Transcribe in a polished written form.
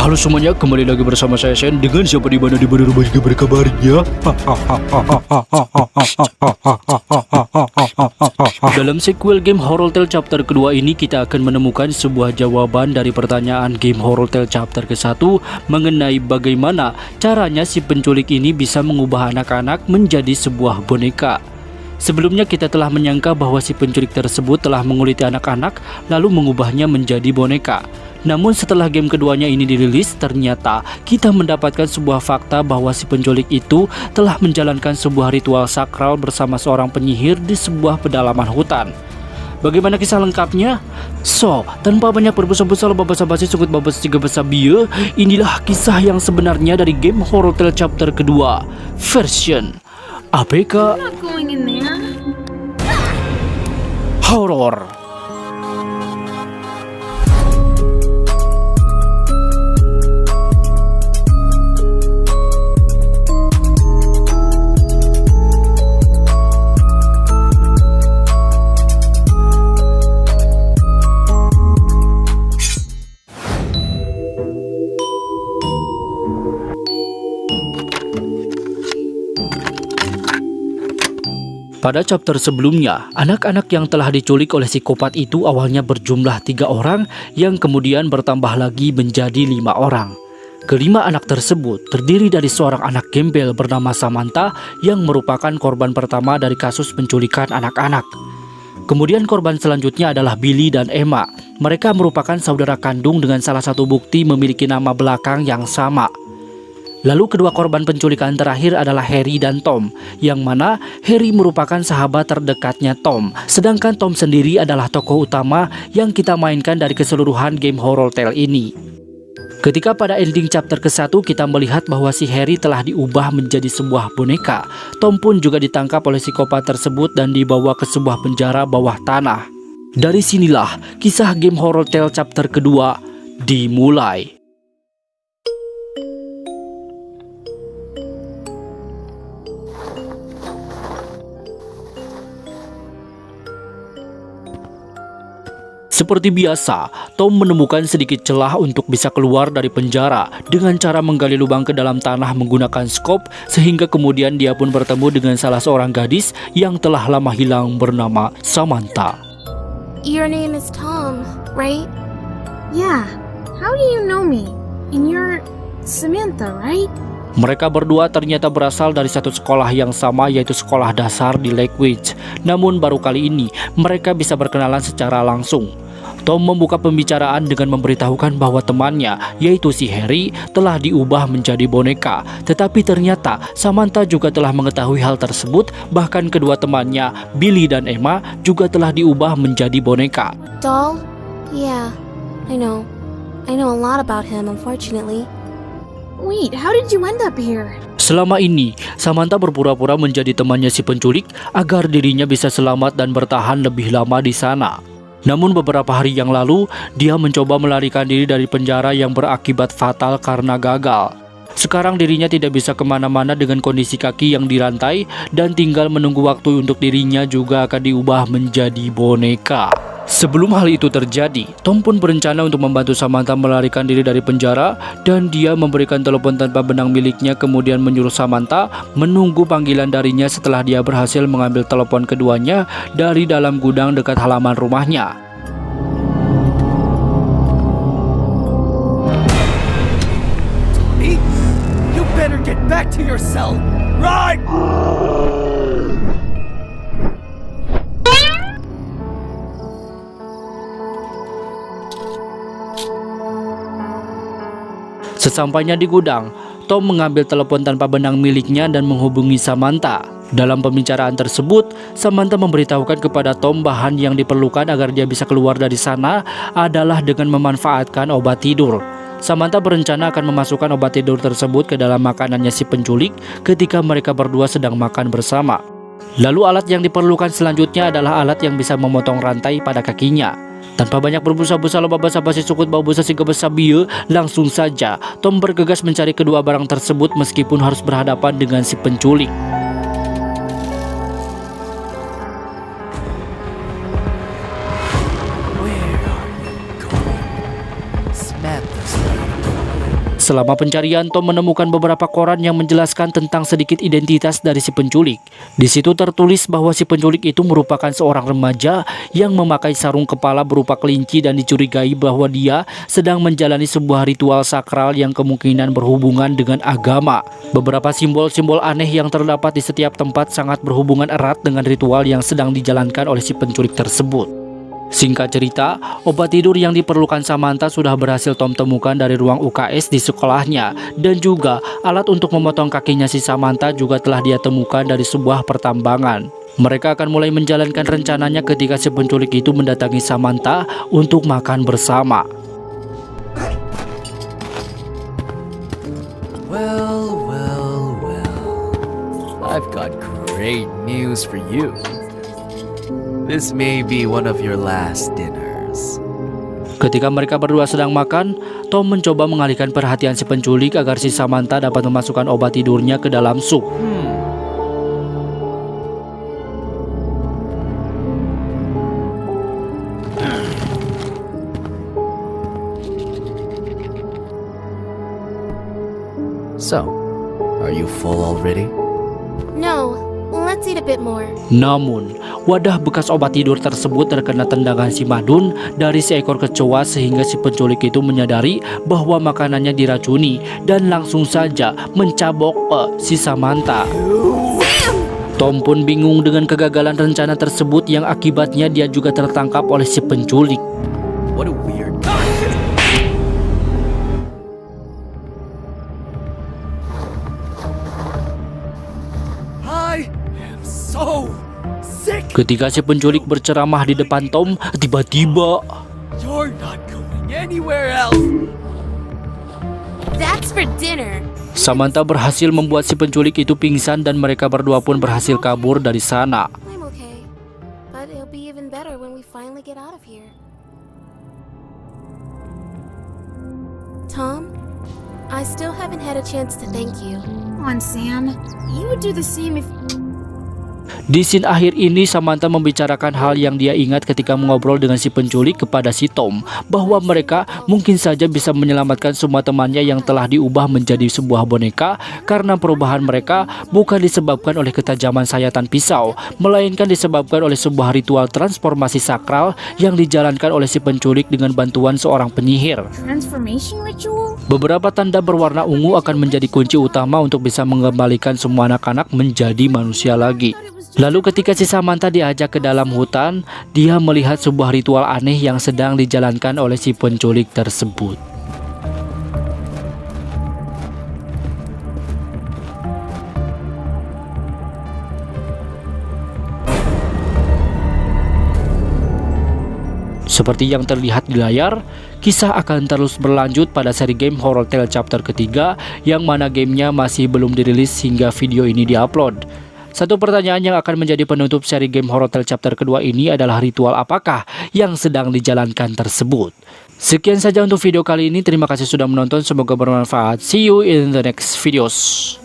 Halo semuanya, kembali lagi bersama saya Sen dengan siapa di mana rumah juga berkabarnya. Dalam sequel game Horror Tale Chapter kedua ini kita akan menemukan sebuah jawaban dari pertanyaan game Horror Tale Chapter ke-1 mengenai bagaimana caranya si penculik ini bisa mengubah anak-anak menjadi sebuah boneka. Sebelumnya kita telah menyangka bahwa si penculik tersebut telah menguliti anak-anak lalu mengubahnya menjadi boneka. Namun setelah game keduanya ini dirilis, ternyata kita mendapatkan sebuah fakta bahwa si penculik itu telah menjalankan sebuah ritual sakral bersama seorang penyihir di sebuah pedalaman hutan. Bagaimana kisah lengkapnya? So, tanpa banyak berbusa-busa lo basa-basi sukut babas 3 basa bieu, inilah kisah yang sebenarnya dari game Horror Tale Chapter kedua, version APK Horror. Pada chapter sebelumnya, anak-anak yang telah diculik oleh psikopat itu awalnya berjumlah 3 orang yang kemudian bertambah lagi menjadi 5 orang. Kelima anak tersebut terdiri dari seorang anak gembel bernama Samantha yang merupakan korban pertama dari kasus penculikan anak-anak. Kemudian korban selanjutnya adalah Billy dan Emma. Mereka merupakan saudara kandung dengan salah satu bukti memiliki nama belakang yang sama. Lalu kedua korban penculikan terakhir adalah Harry dan Tom, yang mana Harry merupakan sahabat terdekatnya Tom, sedangkan Tom sendiri adalah tokoh utama yang kita mainkan dari keseluruhan game Horror Tale ini. Ketika pada ending chapter ke-1 kita melihat bahwa si Harry telah diubah menjadi sebuah boneka, Tom pun juga ditangkap oleh psikopat tersebut dan dibawa ke sebuah penjara bawah tanah. Dari sinilah kisah game Horror Tale chapter kedua dimulai. Seperti biasa, Tom menemukan sedikit celah untuk bisa keluar dari penjara dengan cara menggali lubang ke dalam tanah menggunakan skop, sehingga kemudian dia pun bertemu dengan salah seorang gadis yang telah lama hilang bernama Samantha. Your name is Tom, right? Yeah, how do you know me? And you're Samantha, right? Mereka berdua ternyata berasal dari satu sekolah yang sama, yaitu sekolah dasar di Lake Witch. Namun baru kali ini mereka bisa berkenalan secara langsung. Tom membuka pembicaraan dengan memberitahukan bahwa temannya, yaitu si Harry, telah diubah menjadi boneka. Tetapi ternyata Samantha juga telah mengetahui hal tersebut, bahkan kedua temannya, Billy dan Emma, juga telah diubah menjadi boneka. Doll? Yeah, I know. I know a lot about him, unfortunately. Wait, how did you end up here? Selama ini, Samantha berpura-pura menjadi temannya si penculik agar dirinya bisa selamat dan bertahan lebih lama di sana. Namun beberapa hari yang lalu, dia mencoba melarikan diri dari penjara yang berakibat fatal karena gagal. Sekarang dirinya tidak bisa kemana-mana dengan kondisi kaki yang dirantai dan tinggal menunggu waktu untuk dirinya juga akan diubah menjadi boneka. Sebelum hal itu terjadi, Tom pun berencana untuk membantu Samantha melarikan diri dari penjara dan dia memberikan telepon tanpa benang miliknya, kemudian menyuruh Samantha menunggu panggilan darinya setelah dia berhasil mengambil telepon keduanya dari dalam gudang dekat halaman rumahnya. Tommy, you better get back to your cell right. Sesampainya di gudang, Tom mengambil telepon tanpa benang miliknya dan menghubungi Samantha. Dalam pembicaraan tersebut, Samantha memberitahukan kepada Tom bahan yang diperlukan agar dia bisa keluar dari sana adalah dengan memanfaatkan obat tidur. Samantha berencana akan memasukkan obat tidur tersebut ke dalam makanannya si penculik ketika mereka berdua sedang makan bersama. Lalu alat yang diperlukan selanjutnya adalah alat yang bisa memotong rantai pada kakinya. Tanpa banyak berbusa-busa loba basa-basi sukut bau busa si gebesa bieu, langsung saja Tom bergegas mencari kedua barang tersebut meskipun harus berhadapan dengan si penculik. Where are you going? Samantha's not going. Selama pencarian, Tom menemukan beberapa koran yang menjelaskan tentang sedikit identitas dari si penculik. Di situ tertulis bahwa si penculik itu merupakan seorang remaja yang memakai sarung kepala berupa kelinci dan dicurigai bahwa dia sedang menjalani sebuah ritual sakral yang kemungkinan berhubungan dengan agama. Beberapa simbol-simbol aneh yang terdapat di setiap tempat sangat berhubungan erat dengan ritual yang sedang dijalankan oleh si penculik tersebut. Singkat cerita, obat tidur yang diperlukan Samantha sudah berhasil Tom temukan dari ruang UKS di sekolahnya, dan juga alat untuk memotong kakinya si Samantha juga telah dia temukan dari sebuah pertambangan. Mereka akan mulai menjalankan rencananya ketika si penculik itu mendatangi Samantha untuk makan bersama. Well, well, well. I've got great news for you. This may be one of your last dinners. Ketika mereka berdua sedang makan, Tom mencoba mengalihkan perhatian si penculik agar si Samantha dapat memasukkan obat tidurnya ke dalam sup. So, are you full already? No, let's eat a bit more. Namun, wadah bekas obat tidur tersebut terkena tendangan si Madun dari seekor kecoa sehingga si penculik itu menyadari bahwa makanannya diracuni dan langsung saja mencabok si Samantha. Tom pun bingung dengan kegagalan rencana tersebut yang akibatnya dia juga tertangkap oleh si penculik. What a weird... I am so sick. Ketika si penculik berceramah di depan Tom, tiba-tiba You're not going anywhere else. That's for dinner. Samantha berhasil membuat si penculik itu pingsan dan mereka berdua pun berhasil kabur dari sana. I'm okay, but it'll be even better when we finally get out of here. Tom, I still haven't had a chance to thank you. Come on, Sam. You would do the same if... Di scene akhir ini, Samantha membicarakan hal yang dia ingat ketika mengobrol dengan si penculik kepada si Tom, bahwa mereka mungkin saja bisa menyelamatkan semua temannya yang telah diubah menjadi sebuah boneka karena perubahan mereka bukan disebabkan oleh ketajaman sayatan pisau, melainkan disebabkan oleh sebuah ritual transformasi sakral yang dijalankan oleh si penculik dengan bantuan seorang penyihir. Transformation ritual? Beberapa tanda berwarna ungu akan menjadi kunci utama untuk bisa mengembalikan semua anak-anak menjadi manusia lagi. Lalu ketika si Samantha diajak ke dalam hutan, dia melihat sebuah ritual aneh yang sedang dijalankan oleh si penculik tersebut. Seperti yang terlihat di layar, kisah akan terus berlanjut pada seri game Horror Tale chapter ketiga, yang mana gamenya masih belum dirilis hingga video ini diupload. Satu pertanyaan yang akan menjadi penutup seri game Horror Tale chapter kedua ini adalah ritual apakah yang sedang dijalankan tersebut. Sekian saja untuk video kali ini, terima kasih sudah menonton, semoga bermanfaat. See you in the next videos.